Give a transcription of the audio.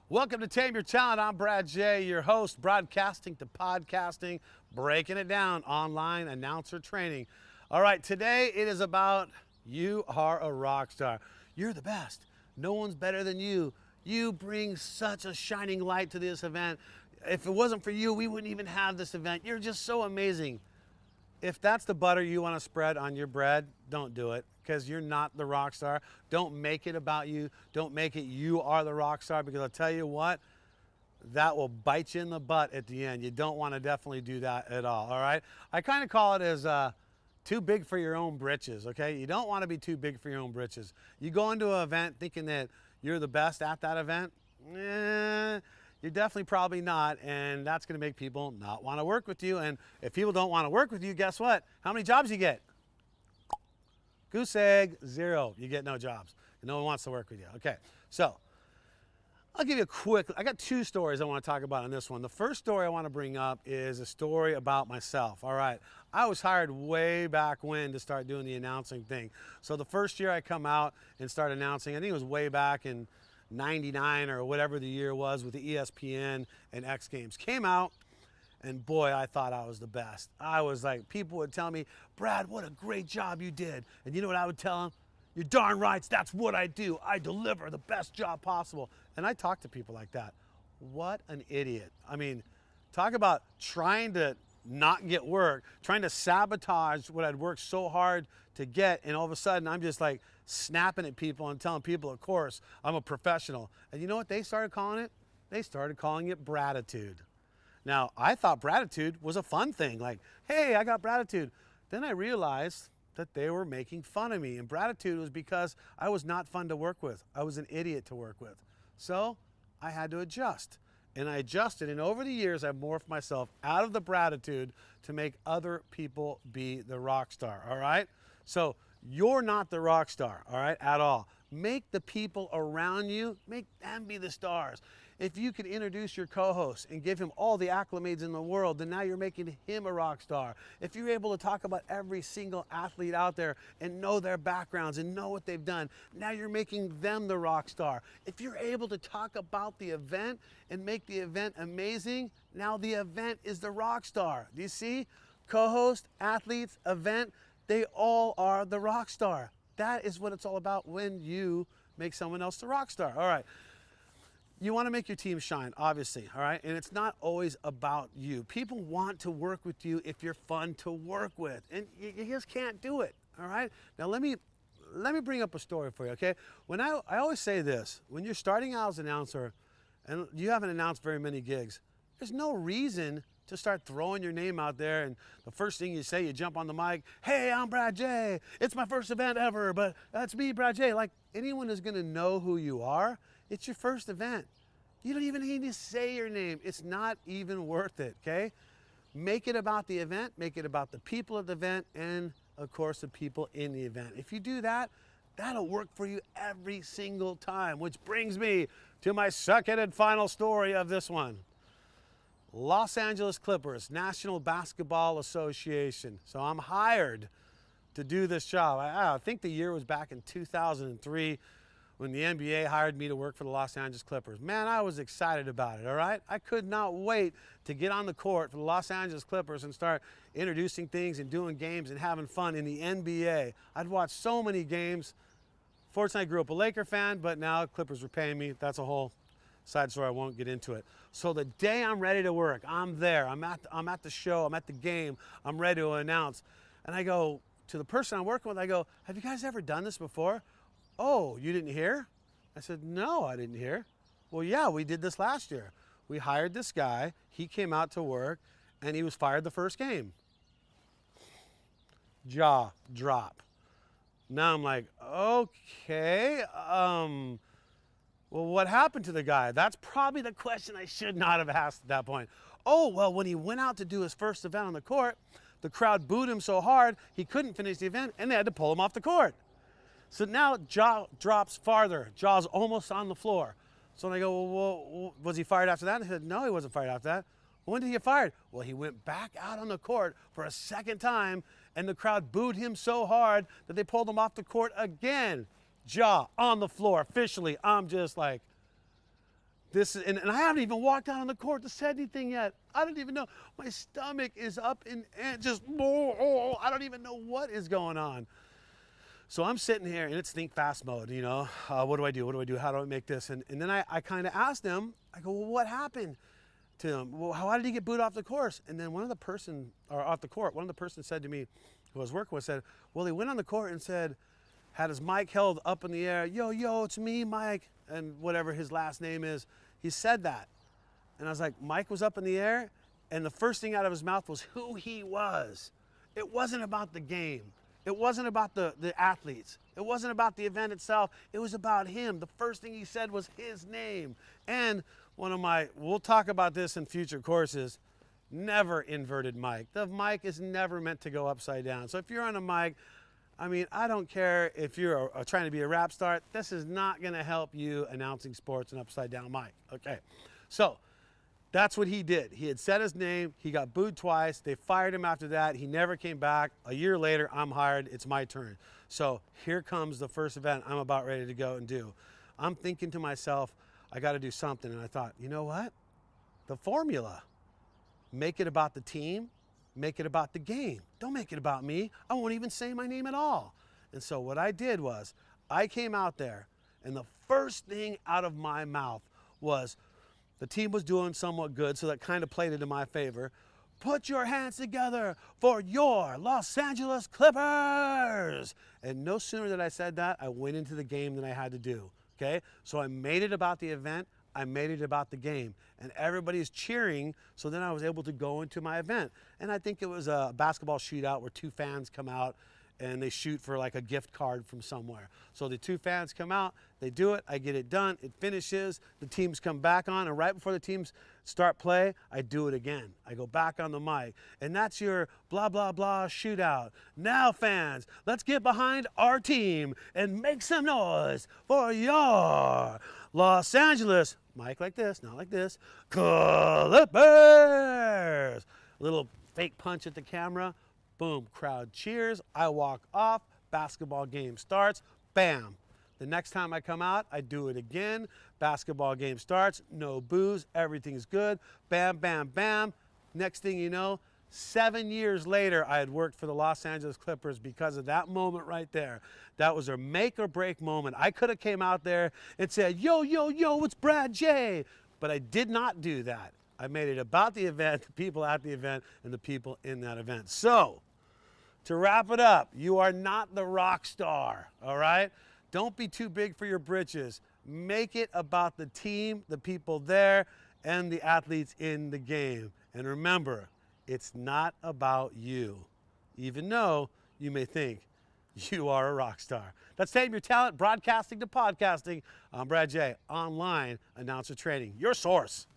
Welcome to Tame Your Talent. I'm Brad J., your host, broadcasting to podcasting, breaking it down, online announcer training. All right, today it is about you are a rock star. You're the best. No one's better than you. You bring such a shining light to this event. If it wasn't for you, we wouldn't even have this event. You're just so amazing. If that's the butter you want to spread on your bread, don't do it, because you're not the rock star. Don't make it about you. Don't make it you are the rock star, because I'll tell you what, that will bite you in the butt at the end. You don't want to definitely do that at all right? I kind of call it as too big for your own britches, okay? You don't want to be too big for your own britches. You go into an event thinking that you're the best at that event, you're definitely probably not, and that's going to make people not want to work with you. And if people don't want to work with you, guess what? How many jobs you get? Goose egg, 0. You get no jobs. No one wants to work with you. Okay, so I'll give you a quick, I got 2 stories I want to talk about on this one. The first story I want to bring up is a story about myself. All right, I was hired way back when to start doing the announcing thing. So the first year I come out and start announcing, I think it was way back in 99 or whatever the year was, with the ESPN and X Games. Came out, and boy, I thought I was the best. I was like, people would tell me, Brad, what a great job you did. And you know what I would tell them? You're darn right, that's what I do. I deliver the best job possible. And I talk to people like that. What an idiot. I mean, talk about trying to not get work, trying to sabotage what I'd worked so hard to get, and all of a sudden I'm just like snapping at people and telling people, of course, I'm a professional. And you know what they started calling it? They started calling it bratitude. Now, I thought bratitude was a fun thing, like, hey, I got bratitude. Then I realized that they were making fun of me, and bratitude was because I was not fun to work with. I was an idiot to work with. So I had to adjust. And I adjusted, and over the years, I've morphed myself out of the bratitude to make other people be the rock star, all right? So you're not the rock star, all right, at all. Make the people around you, make them be the stars. If you can introduce your co-host and give him all the acclimates in the world, then now you're making him a rock star. If you're able to talk about every single athlete out there and know their backgrounds and know what they've done, now you're making them the rock star. If you're able to talk about the event and make the event amazing, now the event is the rock star. Do you see? Co-host, athletes, event, they all are the rock star. That is what it's all about when you make someone else the rock star. All right. You want to make your team shine, obviously, all right? And it's not always about you. People want to work with you if you're fun to work with, and you just can't do it, all right? Now, let me bring up a story for you, okay? When I always say this, when you're starting out as an announcer and you haven't announced very many gigs, there's no reason to start throwing your name out there, and the first thing you say, you jump on the mic, hey, I'm Brad J. It's my first event ever, but that's me, Brad J. Like, anyone is going to know who you are. It's your first event. You don't even need to say your name. It's not even worth it, okay? Make it about the event, make it about the people at the event, and of course the people in the event. If you do that, that'll work for you every single time, which brings me to my second and final story of this one. Los Angeles Clippers, National Basketball Association. So I'm hired to do this job. I think the year was back in 2003 when the NBA hired me to work for the Los Angeles Clippers. Man, I was excited about it, all right? I could not wait to get on the court for the Los Angeles Clippers and start introducing things and doing games and having fun in the NBA. I'd watched so many games. Fortunately, I grew up a Laker fan, but now Clippers were paying me. That's a whole side story. I won't get into it. So the day I'm ready to work, I'm there. I'm at the show. I'm at the game. I'm ready to announce. And I go to the person I'm working with, I go, have you guys ever done this before? Oh, you didn't hear? I said, no, I didn't hear. Well, yeah, we did this last year. We hired this guy. He came out to work, and he was fired the first game. Jaw drop. Now I'm like, okay, well, what happened to the guy? That's probably the question I should not have asked at that point. Oh, well, when he went out to do his first event on the court, the crowd booed him so hard, he couldn't finish the event, and they had to pull him off the court. So now jaw drops farther. Jaw's almost on the floor. So I go, well, was he fired after that? And he said, no, he wasn't fired after that. When did he get fired? Well, he went back out on the court for a second time, and the crowd booed him so hard that they pulled him off the court again. Jaw on the floor, officially. I'm just like, and I haven't even walked out on the court to say anything yet. I don't even know. My stomach is up and just, I don't even know what is going on. So I'm sitting here and it's think fast mode, you know. What do I do? What do I do? How do I make this? And then I kind of asked him, I go, well, what happened to him? Well, how did he get booed off the course? And then one of the person said to me, who I was working with, said, well, he went on the court and said, had his mic held up in the air, yo, it's me, Mike, and whatever his last name is. He said that. And I was like, Mike was up in the air, and the first thing out of his mouth was who he was. It wasn't about the game. It wasn't about the athletes. It wasn't about the event itself. It was about him. The first thing he said was his name. And we'll talk about this in future courses, never inverted mic. The mic is never meant to go upside down. So if you're on a mic, I mean, I don't care if you're trying to be a rap star, this is not gonna help you announcing sports an upside down mic, okay? So that's what he did. He had said his name, he got booed twice, they fired him after that, he never came back. A year later, I'm hired, it's my turn. So here comes the first event I'm about ready to go and do. I'm thinking to myself, I gotta do something, and I thought, you know what? The formula. Make it about the team, make it about the game. Don't make it about me. I won't even say my name at all. And so what I did was, I came out there, and the first thing out of my mouth was, the team was doing somewhat good, so that kind of played into my favor. Put your hands together for your Los Angeles Clippers. And no sooner than I said that, I went into the game than I had to do, okay? So I made it about the event, I made it about the game, and everybody's cheering, so then I was able to go into my event. And I think it was a basketball shootout where two fans come out and they shoot for like a gift card from somewhere. So the two fans come out, they do it, I get it done, it finishes, the teams come back on, and right before the teams start play, I do it again. I go back on the mic, and that's your blah, blah, blah shootout. Now fans, let's get behind our team and make some noise for your Los Angeles, mic like this, not like this, Clippers. A little fake punch at the camera. Boom, crowd cheers, I walk off, basketball game starts, bam. The next time I come out, I do it again, basketball game starts, no boos, everything's good, bam, bam, bam. Next thing you know, 7 years later, I had worked for the Los Angeles Clippers because of that moment right there. That was a make or break moment. I could have came out there and said, yo, it's Brad J. But I did not do that. I made it about the event, the people at the event, and the people in that event. So, to wrap it up, you are not the rock star, all right? Don't be too big for your britches. Make it about the team, the people there, and the athletes in the game. And remember, it's not about you, even though you may think you are a rock star. That's Tame Your Talent, broadcasting to podcasting. I'm Brad J, online announcer training, your source.